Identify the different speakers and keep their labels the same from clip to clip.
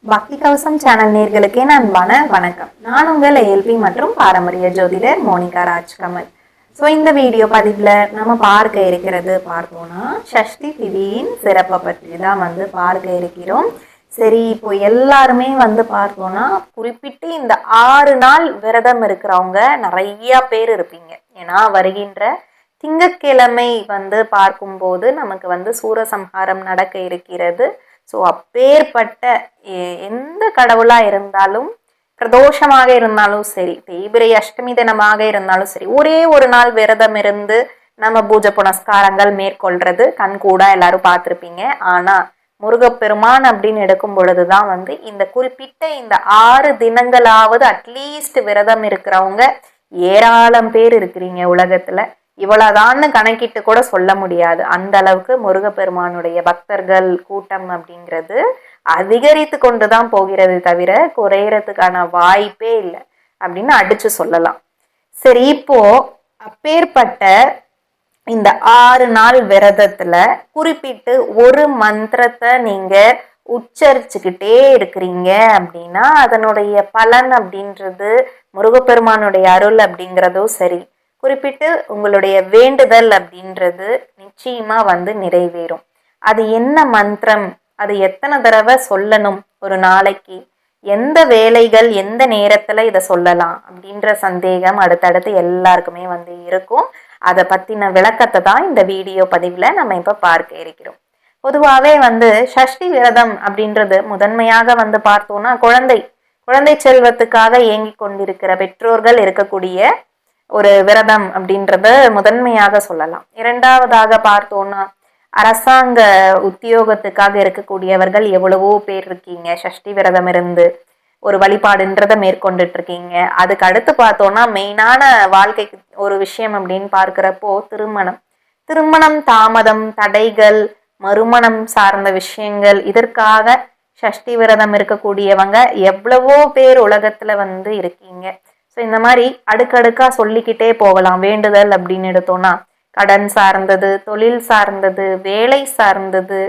Speaker 1: பக்தி கவசம் சேனல் நேர்களுக்கு அன்பான வணக்கம். நான் உங்கள் ஏஎல்பி மற்றும் பாரம்பரிய ஜோதிடர் மோனிகா ராஜ்கமல். ஸோ இந்த வீடியோ பதிவில் நம்ம பார்க்க இருக்கிறது பார்த்தோம்னா சஷ்டி திதியின் சிறப்பை பற்றி தான் பார்க்க இருக்கிறோம். சரி, இப்போ எல்லாருமே பார்த்தோம்னா குறிப்பிட்டு இந்த 6 நாள் விரதம் இருக்கிறவங்க நிறைய பேர் இருப்பீங்க. ஏன்னா வருகின்ற திங்கட்கிழமை பார்க்கும்போது நமக்கு சூரசம்ஹாரம் நடக்க இருக்கிறது. ஸோ அப்பேற்பட்ட எந்த கடவுளா இருந்தாலும், பிரதோஷமாக இருந்தாலும் சரி, தேய்பிரை அஷ்டமி தினமாக இருந்தாலும் சரி, ஒரே ஒரு நாள் விரதம் இருந்து நம்ம பூஜை புனஸ்காரங்கள் மேற்கொள்றது கண்கூடா எல்லாரும் பார்த்துருப்பீங்க. ஆனா முருகப்பெருமான் அப்படின்னு எடுக்கும் பொழுதுதான் இந்த குறிப்பிட்ட இந்த 6 தினங்களாவது அட்லீஸ்ட் விரதம் இருக்கிறவங்க ஏராளம் பேர் இருக்கிறீங்க உலகத்துல. இவ்வளவுதான்னு கணக்கிட்டு கூட சொல்ல முடியாது. அந்த அளவுக்கு முருகப்பெருமானுடைய பக்தர்கள் கூட்டம் அப்படிங்கிறது அதிகரித்து கொண்டுதான் போகிறது, தவிர குறையறதுக்கான வாய்ப்பே இல்லை அப்படின்னு அடிச்சு சொல்லலாம். சரி, இப்போ அப்பேற்பட்ட இந்த 6 நாள் விரதத்துல குறிப்பிட்டு ஒரு மந்திரத்தை நீங்க உச்சரிச்சுக்கிட்டே இருக்கிறீங்க அப்படின்னா அதனுடைய பலன் அப்படின்றது, முருகப்பெருமானுடைய அருள் அப்படிங்கிறதும் சரி, குறிப்பிட்டு உங்களுடைய வேண்டுதல் அப்படின்றது நிச்சயமா நிறைவேறும். அது என்ன மந்திரம், அது எத்தனை தடவை சொல்லணும் ஒரு நாளைக்கு, எந்த வேலைகள் எந்த நேரத்துல இதை சொல்லலாம் அப்படின்ற சந்தேகம் அடுத்தடுத்து எல்லாருக்குமே இருக்கும். அதை பத்தின விளக்கத்தை தான் இந்த வீடியோ பதிவுல நம்ம இப்ப பார்க்க இருக்கிறோம். பொதுவாகவே சஷ்டி விரதம் அப்படின்றது முதன்மையாக பார்த்தோம்னா குழந்தை செல்வத்துக்காக ஏங்கி கொண்டிருக்கிற பெற்றோர்கள் இருக்கக்கூடிய ஒரு விரதம் அப்படின்றத முதன்மையாக சொல்லலாம். இரண்டாவதாக பார்த்தோம்னா அரசாங்க உத்தியோகத்துக்காக இருக்கக்கூடியவர்கள் எவ்வளவோ பேர் இருக்கீங்க, சஷ்டி விரதம் இருந்து ஒரு வழிபாடுன்றதை மேற்கொண்டுட்டு இருக்கீங்க. அதுக்கு அடுத்து பார்த்தோம்னா மெயினான வாழ்க்கைக்கு ஒரு விஷயம் அப்படின்னு பார்க்கிறப்போ திருமணம் தாமதம், தடைகள், மறுமணம் சார்ந்த விஷயங்கள், இதற்காக சஷ்டி விரதம் இருக்கக்கூடியவங்க எவ்வளவோ பேர் உலகத்துல இருக்கீங்க. ஸோ இந்த மாதிரி அடுக்கடுக்கா சொல்லிக்கிட்டே போகலாம். வேண்டுதல் அப்படின்னு எடுத்தோம்னா கடன் சார்ந்தது, தொழில் சார்ந்தது, வேலை சார்ந்தது,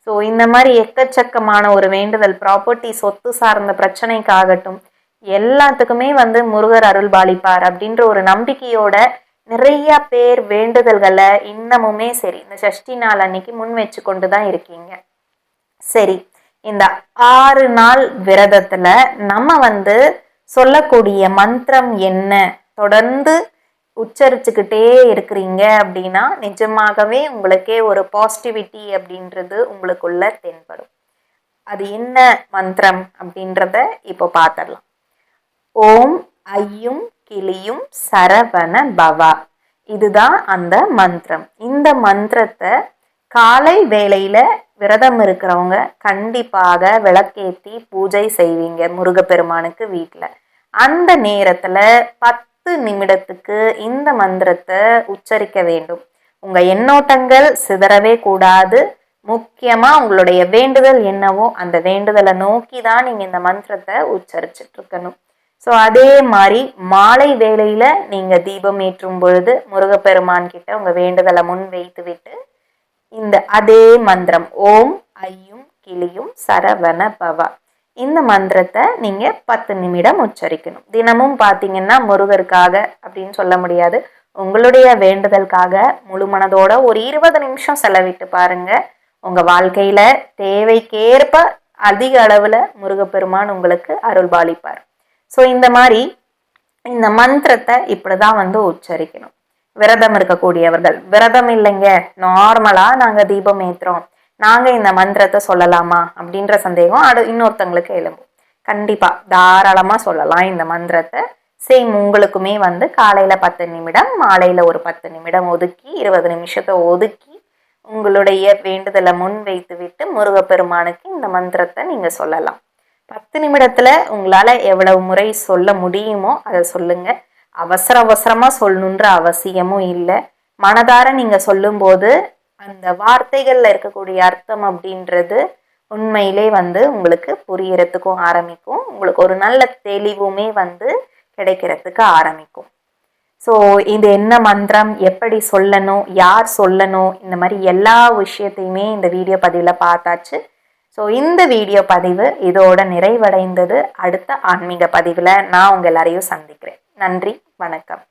Speaker 1: ஸோ இந்த மாதிரி எக்கச்சக்கமான ஒரு வேண்டுதல், ப்ராப்பர்ட்டி சொத்து சார்ந்த பிரச்சனைக்காகட்டும், எல்லாத்துக்குமே முருகர் அருள் பாலிப்பார் அப்படின்ற ஒரு நம்பிக்கையோட நிறைய பேர் வேண்டுதல்களை இன்னமுமே சரி இந்த சஷ்டி நாள் அன்னைக்கு முன் வச்சு கொண்டுதான் இருக்கீங்க. சரி, இந்த 6 நாள் விரதத்துல நம்ம சொல்லக்கூடிய மந்திரம் என்ன, தொடர்ந்து உச்சரிச்சுக்கிட்டே இருக்கிறீங்க அப்படின்னா நிஜமாகவே உங்களுக்கே ஒரு பாசிட்டிவிட்டி அப்படின்றது உங்களுக்குள்ள தென்படும். அது என்ன மந்திரம் அப்படின்றத இப்போ பார்த்துடலாம். ஓம் ஐயும் கிளியும் சரவண பவா, இதுதான் அந்த மந்திரம். இந்த மந்திரத்தை காலை வேளையில விரதம் இருக்கிறவங்க கண்டிப்பாக விளக்கேற்றி பூஜை செய்வீங்க முருகப்பெருமானுக்கு வீட்டுல. அந்த நேரத்துல 10 நிமிடத்துக்கு இந்த மந்திரத்தை உச்சரிக்க வேண்டும். உங்க எண்ணோட்டங்கள் சிதறவே கூடாது. முக்கியமா உங்களுடைய வேண்டுதல் என்னவோ அந்த வேண்டுதலை நோக்கி தான் நீங்க இந்த மந்திரத்தை உச்சரிச்சுட்டு இருக்கணும். ஸோ அதே மாதிரி மாலை வேளையில நீங்க தீபம் ஏற்றும் பொழுது முருகப்பெருமான் கிட்ட உங்க வேண்டுதலை முன் வைத்து விட்டு இந்த அதே மந்திரம் ஓம் ஐயும் கிளியும் சரவண பவா, இந்த மந்திரத்தை நீங்க 10 நிமிடம் உச்சரிக்கணும். தினமும் பாத்தீங்கன்னா முருகருக்காக அப்படின்னு சொல்ல முடியாது, உங்களுடைய வேண்டுதலுக்காக முழு மனதோட ஒரு 20 நிமிஷம் செலவிட்டு பாருங்க. உங்க வாழ்க்கையில தேவைக்கேற்ப அதிக அளவுல முருகப்பெருமான் உங்களுக்கு அருள் பாலிப்பார். ஸோ இந்த மாதிரி இந்த மந்திரத்தை இப்படிதான் உச்சரிக்கணும். விரதம் இருக்கக்கூடியவர்கள், விரதம் இல்லைங்க நார்மலா நாங்க தீபம் ஏத்துறோம், நாங்க இந்த மந்திரத்தை சொல்லலாமா அப்படின்ற சந்தேகம் இன்னொருத்தங்களுக்கு எழும்பும். கண்டிப்பா தாராளமா சொல்லலாம் இந்த மந்திரத்தை. சேம் உங்களுக்குமே காலையில 10 நிமிடம், மாலையில ஒரு 10 நிமிடம் ஒதுக்கி 20 நிமிஷத்தை ஒதுக்கி உங்களுடைய வேண்டுதலை முன் வைத்து விட்டு முருகப்பெருமானுக்கு இந்த மந்திரத்தை நீங்க சொல்லலாம். 10 நிமிடத்துல உங்களால எவ்வளவு முறை சொல்ல முடியுமோ அதை சொல்லுங்க. அவசரமா சொல்லணுன்ற அவசியமும் இல்லை. மனதார நீங்க சொல்லும் போது அந்த வார்த்தைகள்ல இருக்கக்கூடிய அர்த்தம் அப்படின்றது உண்மையிலே உங்களுக்கு புரியறதுக்கும் ஆரம்பிக்கும். உங்களுக்கு ஒரு நல்ல தெளிவுமே கிடைக்கிறதுக்கு ஆரம்பிக்கும். ஸோ இது என்ன மந்திரம், எப்படி சொல்லணும், யார் சொல்லணும், இந்த மாதிரி எல்லா விஷயத்தையுமே இந்த வீடியோ பதிவில் பார்த்தாச்சு. ஸோ இந்த வீடியோ பதிவு இதோட நிறைவடைந்தது. அடுத்த ஆன்மீக பதிவில் நான் உங்கள் எல்லாரையும் சந்திக்கிறேன். நன்றி, வணக்கம்.